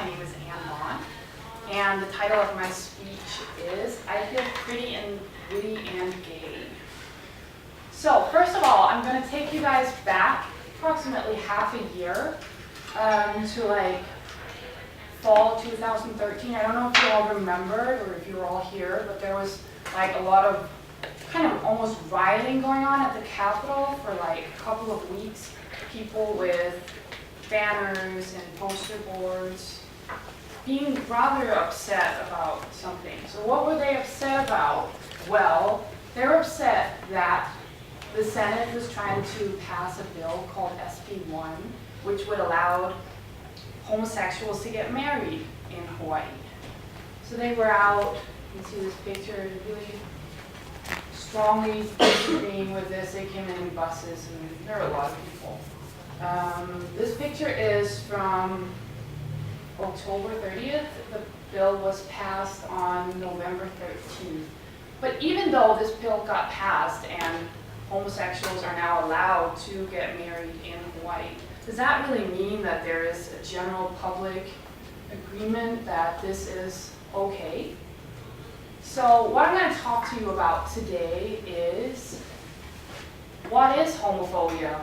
My name is Anne Vaughn, and the title of my speech is I Feel Pretty and Witty and Gay. So first of all, I'm going to take you guys back approximately half a year to like fall 2013. I don't know if you all remember or if you were all here, but there was like a lot of kind of almost rioting going on at the Capitol for like a couple of weeks. People with banners and poster boards being rather upset about something. So what were they upset about? Well, they were upset that the Senate was trying to pass a bill called SB1, which would allow homosexuals to get married in Hawaii. So they were out, you can see this picture, really strongly disagreeing with this. They came in buses, and there were a lot of people. This picture is from October 30th. The bill was passed on November 13th. But even though this bill got passed and homosexuals are now allowed to get married in Hawaii, does that really mean that there is a general public agreement that this is okay? So what I'm going to talk to you about today is what is homophobia,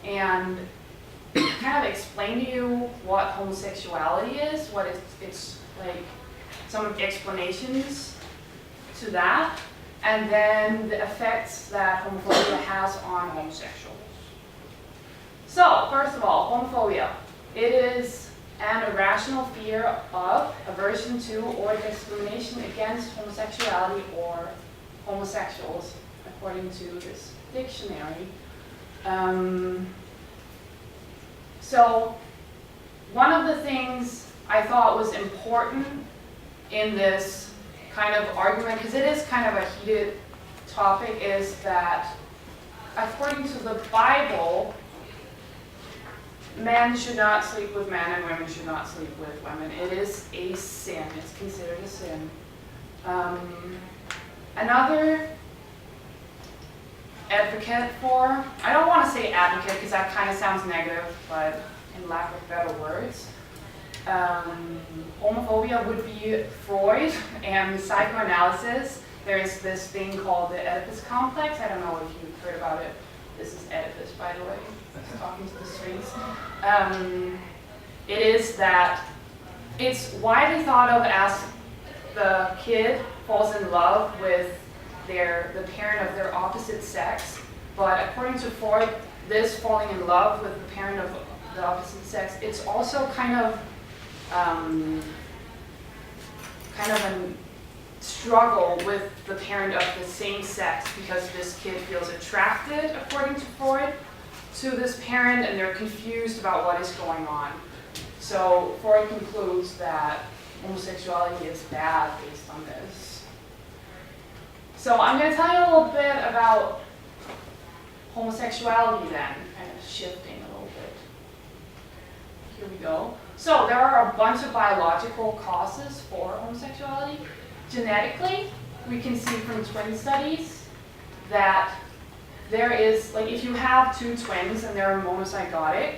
and kind of explain to you what homosexuality is, what it's like, some explanations to that, and then the effects that homophobia has on homosexuals. So, first of all, homophobia. It is an irrational fear of, aversion to, or discrimination against homosexuality or homosexuals, according to this dictionary. So one of the things I thought was important in this kind of argument, because it is kind of a heated topic, is that according to the Bible, men should not sleep with men and women should not sleep with women. It is a sin. It's considered a sin. Another advocate for, I don't want to say advocate because that kind of sounds negative, but in lack of better words, homophobia would be Freud and psychoanalysis. There's this thing called the Oedipus complex. I don't know if you've heard about it. This is Oedipus, by the way. I'm talking to the strings. It is that it's widely thought of as the kid falls in love with the parent of their opposite sex, but according to Freud, this falling in love with the parent of the opposite sex, it's also kind of a struggle with the parent of the same sex, because this kid feels attracted, according to Freud, to this parent, and they're confused about what is going on. So Freud concludes that homosexuality is bad based on this. So I'm going to tell you a little bit about homosexuality then, kind of shifting a little bit. Here we go. So there are a bunch of biological causes for homosexuality. Genetically, we can see from twin studies that there is, like if you have two twins and they're monozygotic,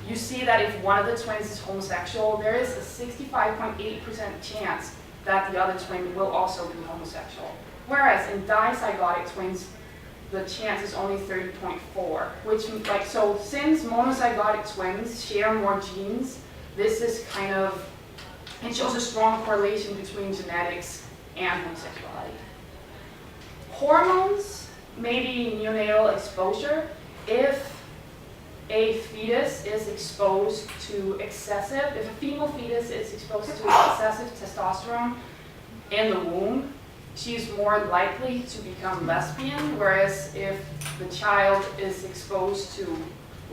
you see that if one of the twins is homosexual, there is a 65.8% chance that the other twin will also be homosexual. Whereas in dizygotic twins, the chance is only 30.4, which so since monozygotic twins share more genes, this is kind of, it shows a strong correlation between genetics and homosexuality. Hormones, maybe neonatal exposure. If a fetus is exposed to excessive, if a female fetus is exposed to excessive testosterone in the womb, she's more likely to become lesbian, whereas if the child is exposed to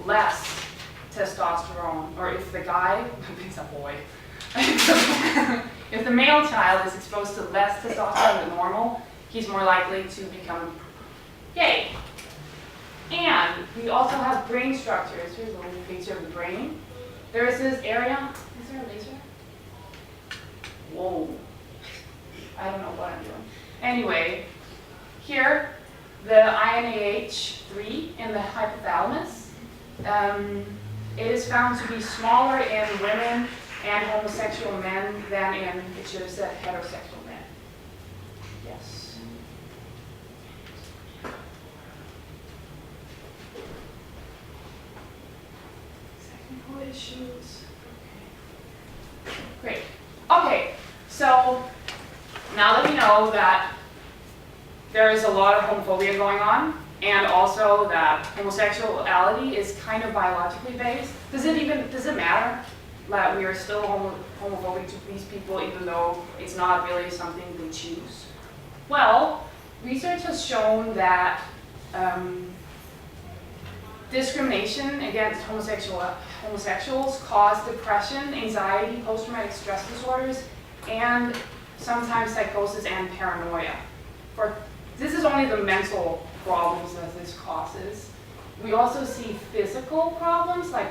less testosterone, or if the guy, it's a boy, if the male child is exposed to less testosterone than normal, he's more likely to become gay. And we also have brain structures. Here's a little picture of the brain. There is this area. Is there a laser? Whoa. I don't know what I'm doing. Anyway, here, the INAH3 in the hypothalamus. It is found to be smaller in women and homosexual men than in, it should have said, heterosexual men. Yes. Technical issues. Okay. Great. Okay, so now that we know that there is a lot of homophobia going on, and also that homosexuality is kind of biologically based, does it matter that we are still homophobic to these people even though it's not really something they choose? Well, research has shown that discrimination against homosexuals cause depression, anxiety, post-traumatic stress disorders, and sometimes psychosis and paranoia. This is only the mental problems that this causes. We also see physical problems like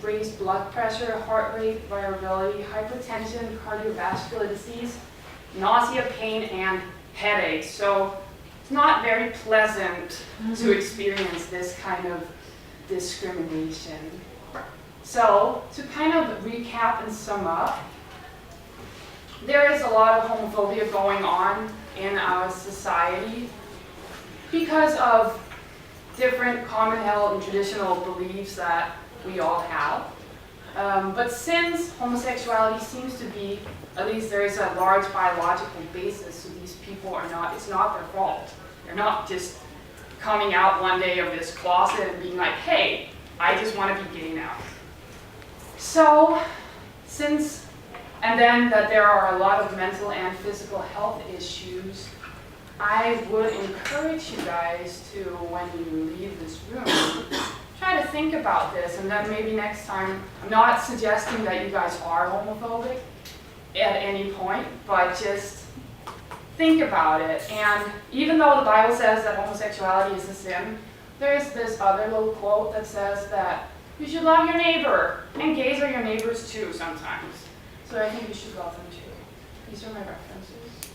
raised blood pressure, heart rate variability, hypertension, cardiovascular disease, nausea, pain, and headaches. So it's not very pleasant to experience this kind of discrimination. So to kind of recap and sum up, there is a lot of homophobia going on in our society because of different common held and traditional beliefs that we all have. But since homosexuality seems to be, at least there is a large biological basis, so these people are not, it's not their fault. They're not just coming out one day of this closet and being like, hey, I just want to be gay now. So, and then that there are a lot of mental and physical health issues, I would encourage you guys to, when you leave this room, try to think about this, and then maybe next time, I'm not suggesting that you guys are homophobic at any point, but just think about it. And even though the Bible says that homosexuality is a sin, there's this other little quote that says that you should love your neighbor, and gays are your neighbors too sometimes. So I think you should love them too. These are my references.